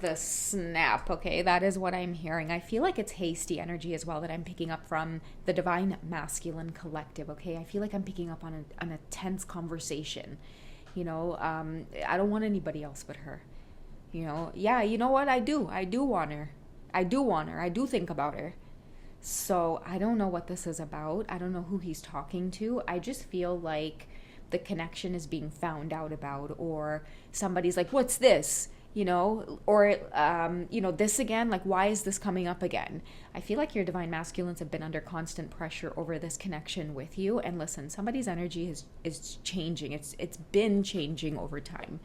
the snap, okay? That is what I'm hearing. I feel like it's hasty energy as well that I'm picking up from the Divine Masculine Collective, okay? I feel like I'm picking up on a tense conversation. I don't want anybody else but her. Yeah, you know what? I do want her. I do think about her. So I don't know what this is about. I don't know who he's talking to. I just feel like the connection is being found out about, or somebody's like, what's this? Or this again, like, why is this coming up again? I feel like your divine masculines have been under constant pressure over this connection with you. And listen, somebody's energy is changing. It's been changing over time,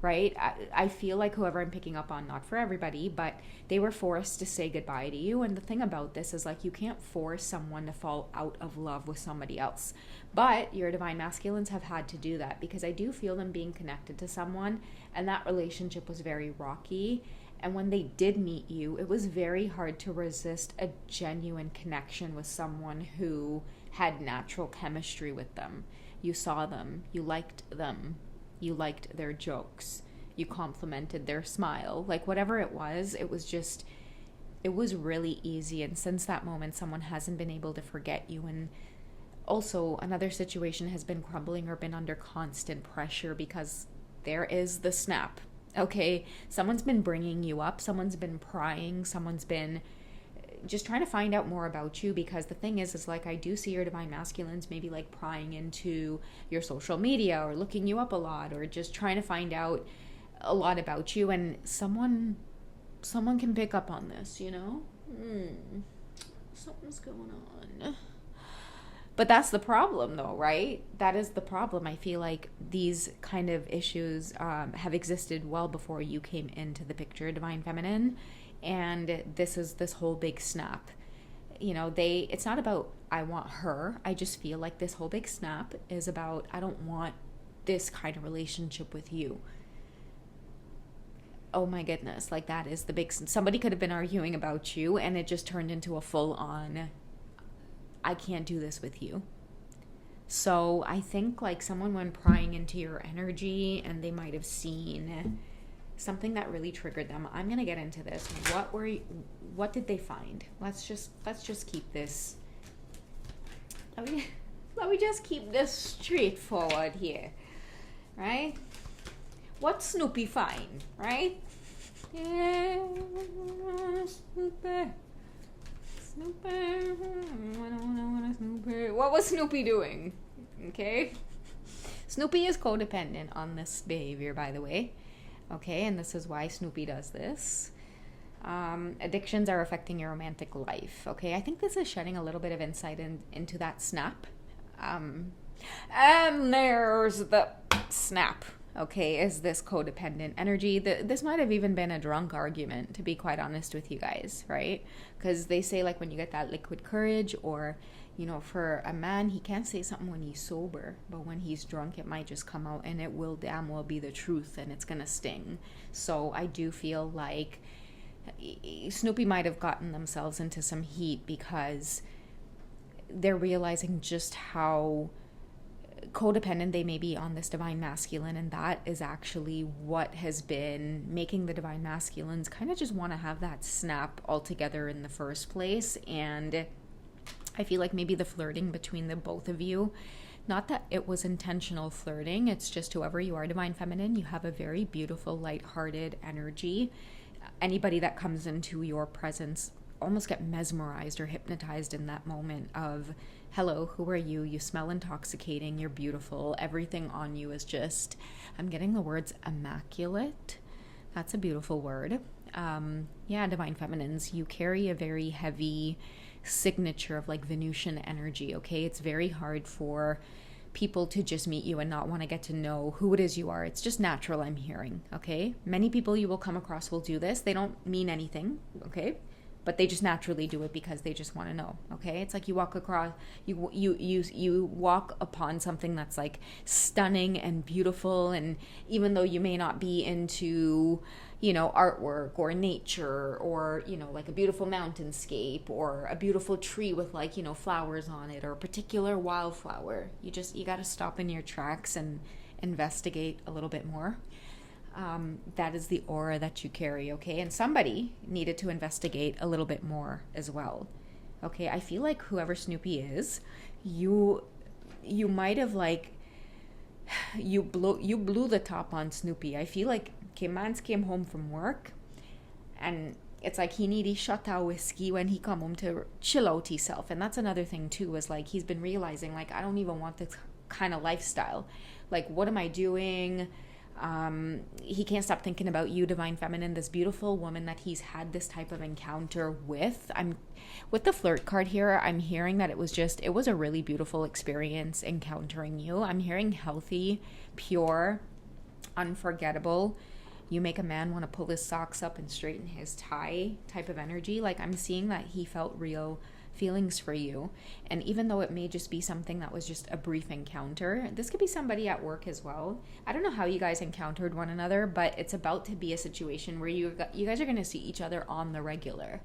right? I feel like whoever I'm picking up on, not for everybody, but they were forced to say goodbye to you. And the thing about this is, like, you can't force someone to fall out of love with somebody else. But your divine masculines have had to do that, because I do feel them being connected to someone, and that relationship was very rocky. And when they did meet you, it was very hard to resist a genuine connection with someone who had natural chemistry with them. You saw them, you liked them, you liked their jokes, you complimented their smile, like whatever it was really easy. And since that moment, someone hasn't been able to forget you. And also, another situation has been crumbling or been under constant pressure, because there is the snap. Okay, someone's been bringing you up, someone's been prying, someone's been just trying to find out more about you. Because the thing is like, I do see your divine masculines maybe like prying into your social media, or looking you up a lot, or just trying to find out a lot about you. And someone can pick up on this, something's going on. But that's the problem, though, right? That is the problem. I feel like these kind of issues have existed well before you came into the picture, Divine Feminine. And this is this whole big snap. It's not about, I want her. I just feel like this whole big snap is about, I don't want this kind of relationship with you. Oh my goodness. Like, that is the big, somebody could have been arguing about you, and it just turned into a full on, I can't do this with you. So I think like someone went prying into your energy, and they might have seen something that really triggered them. I'm gonna get into this. What did they find? Let's just keep this. Let me just keep this straightforward here, right? What Snoopy find, right? Yeah, Snoopy. What was Snoopy doing? Okay. Snoopy is codependent on this behavior, by the way. Okay, and this is why Snoopy does this. Addictions are affecting your romantic life. Okay, I think this is shedding a little bit of insight into that snap. And there's the snap. Okay, is this codependent energy? This might have even been a drunk argument, to be quite honest with you guys, right? Because they say, like, when you get that liquid courage, or, for a man, he can't say something when he's sober, but when he's drunk, it might just come out, and it will damn well be the truth, and it's gonna sting. So I do feel like Snoopy might have gotten themselves into some heat, because they're realizing just how codependent they may be on this divine masculine, and that is actually what has been making the divine masculines kind of just want to have that snap altogether in the first place. And I feel like maybe the flirting between the both of you, not that it was intentional flirting, it's just whoever you are, divine feminine, you have a very beautiful, lighthearted energy. Anybody that comes into your presence almost get mesmerized or hypnotized in that moment of, hello, who are you? You smell intoxicating, you're beautiful, everything on you is just, I'm getting the words immaculate. That's a beautiful word. Divine feminines, you carry a very heavy signature of like Venusian energy, okay? It's very hard for people to just meet you and not want to get to know who it is you are. It's just natural, I'm hearing, okay? Many people you will come across will do this. They don't mean anything, okay? But they just naturally do it because they just want to know, okay? It's like you walk across, you walk upon something that's like stunning and beautiful, and even though you may not be into, artwork or nature or, like a beautiful mountainscape or a beautiful tree with like, flowers on it or a particular wildflower, you got to stop in your tracks and investigate a little bit more. That is the aura that you carry, okay? And somebody needed to investigate a little bit more as well, okay? I feel like whoever Snoopy is, you might have like, you blew the top on Snoopy. I feel like, okay, mans came home from work, and it's like he needed shut out whiskey when he come home to chill out himself. And that's another thing too, is like he's been realizing, like, I don't even want this kind of lifestyle. Like, what am I doing? He can't stop thinking about you, Divine Feminine, this beautiful woman that he's had this type of encounter with. I'm with the flirt card here. I'm hearing that it was a really beautiful experience encountering you. I'm hearing healthy, pure, unforgettable. You make a man want to pull his socks up and straighten his tie type of energy. Like, I'm seeing that he felt real feelings for you. And even though it may just be something that was just a brief encounter, this could be somebody at work as well. I don't know how you guys encountered one another, but it's about to be a situation where you guys are going to see each other on the regular.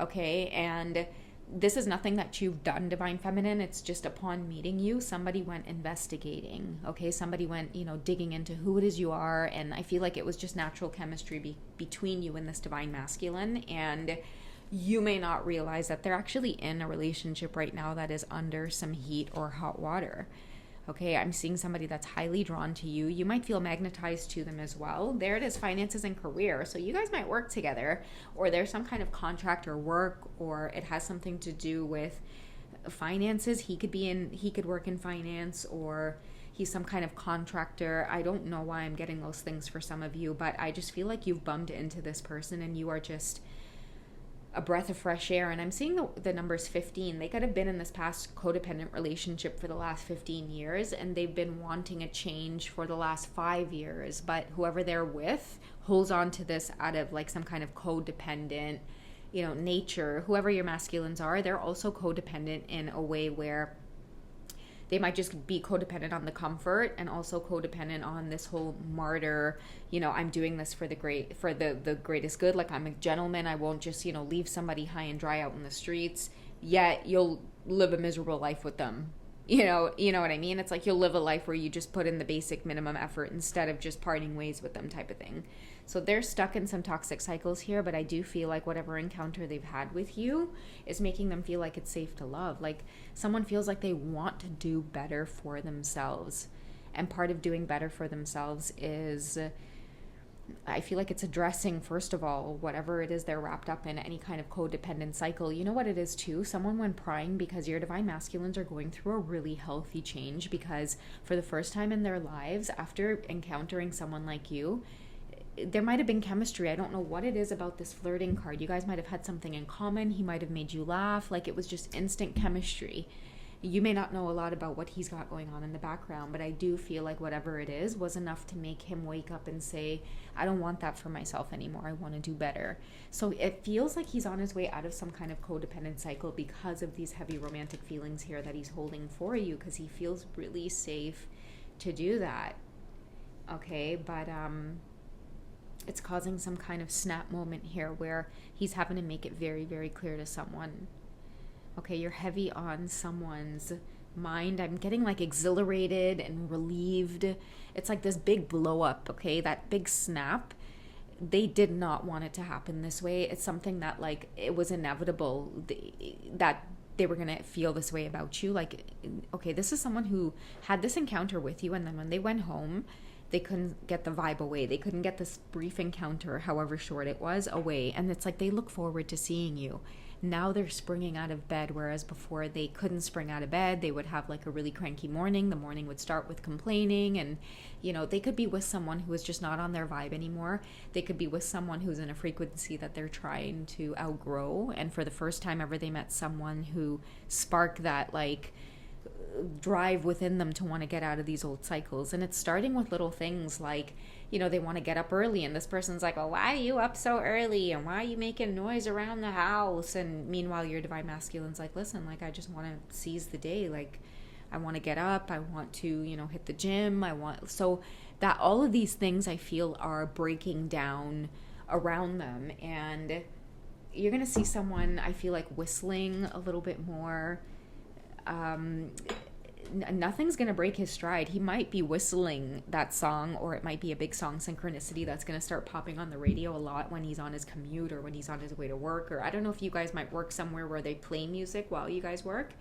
Okay? And this is nothing that you've done, Divine Feminine. It's just upon meeting you, somebody went investigating. Okay? Somebody went, digging into who it is you are. And I feel like it was just natural chemistry between you and this Divine Masculine. And you may not realize that they're actually in a relationship right now that is under some heat or hot water. Okay, I'm seeing somebody that's highly drawn to you. You might feel magnetized to them as well. There it is, finances and career. So you guys might work together, or there's some kind of contract or work, or it has something to do with finances. He could work in finance, or he's some kind of contractor. I don't know why I'm getting those things for some of you, but I just feel like you've bumped into this person and you are just a breath of fresh air. And I'm seeing the numbers 15. They could have been in this past codependent relationship for the last 15 years, and they've been wanting a change for the last 5 years. But whoever they're with holds on to this out of like some kind of codependent, nature. Whoever your masculines are, they're also codependent in a way where they might just be codependent on the comfort and also codependent on this whole martyr, I'm doing this for the greatest good. Like, I'm a gentleman. I won't just, leave somebody high and dry out in the streets, yet you'll live a miserable life with them. You know what I mean? It's like you'll live a life where you just put in the basic minimum effort instead of just parting ways with them type of thing. So they're stuck in some toxic cycles here, but I do feel like whatever encounter they've had with you is making them feel like it's safe to love. Like, someone feels like they want to do better for themselves. And part of doing better for themselves is, I feel like it's addressing, first of all, whatever it is they're wrapped up in, any kind of codependent cycle. You know what it is too? Someone went prying because your Divine Masculines are going through a really healthy change, because for the first time in their lives, after encountering someone like you, there might have been chemistry. I don't know what it is about this flirting card. You guys might have had something in common. He might have made you laugh. Like, it was just instant chemistry. You may not know a lot about what he's got going on in the background, but I do feel like whatever it is was enough to make him wake up and say, I don't want that for myself anymore. I want to do better. So it feels like he's on his way out of some kind of codependent cycle because of these heavy romantic feelings here that he's holding for you, because he feels really safe to do that. Okay, but it's causing some kind of snap moment here where he's having to make it very, very clear to someone. Okay, you're heavy on someone's mind. I'm getting like exhilarated and relieved. It's like this big blow up, okay? That big snap. They did not want it to happen this way. It's something that, like, it was inevitable that they were going to feel this way about you. Like, okay, this is someone who had this encounter with you, and then when they went home, they couldn't get the vibe away. They couldn't get this brief encounter, however short it was, away. And it's like they look forward to seeing you. Now they're springing out of bed, whereas before they couldn't spring out of bed. They would have like a really cranky morning. The morning would start with complaining, and they could be with someone who is just not on their vibe anymore. They could be with someone who's in a frequency that they're trying to outgrow, and for the first time ever they met someone who sparked that like drive within them to want to get out of these old cycles. And it's starting with little things like, they want to get up early, and this person's like, well, why are you up so early, and why are you making noise around the house? And meanwhile your Divine Masculine's like, listen, like, I just want to seize the day. Like, I want to get up, I want to hit the gym, so that all of these things I feel are breaking down around them. And you're gonna see someone, I feel like, whistling a little bit more. nothing's going to break his stride. He might be whistling that song, or it might be a big song synchronicity that's going to start popping on the radio a lot when he's on his commute or when he's on his way to work. Or I don't know if you guys might work somewhere where they play music while you guys work,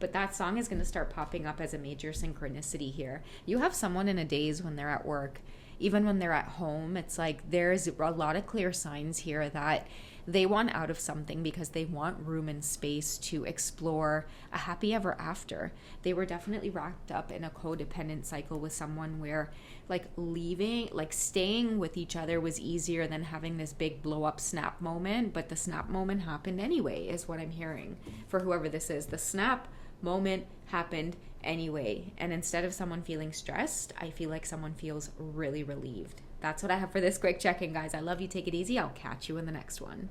but that song is going to start popping up as a major synchronicity here. You have someone in a daze when they're at work, even when they're at home. It's like there's a lot of clear signs here that they want out of something because they want room and space to explore a happy ever after. They were definitely wrapped up in a codependent cycle with someone where like leaving, like staying with each other was easier than having this big blow up snap moment. But the snap moment happened anyway, is what I'm hearing for whoever this is. The snap moment happened anyway. And instead of someone feeling stressed, I feel like someone feels really relieved. That's what I have for this quick check-in, guys. I love you. Take it easy. I'll catch you in the next one.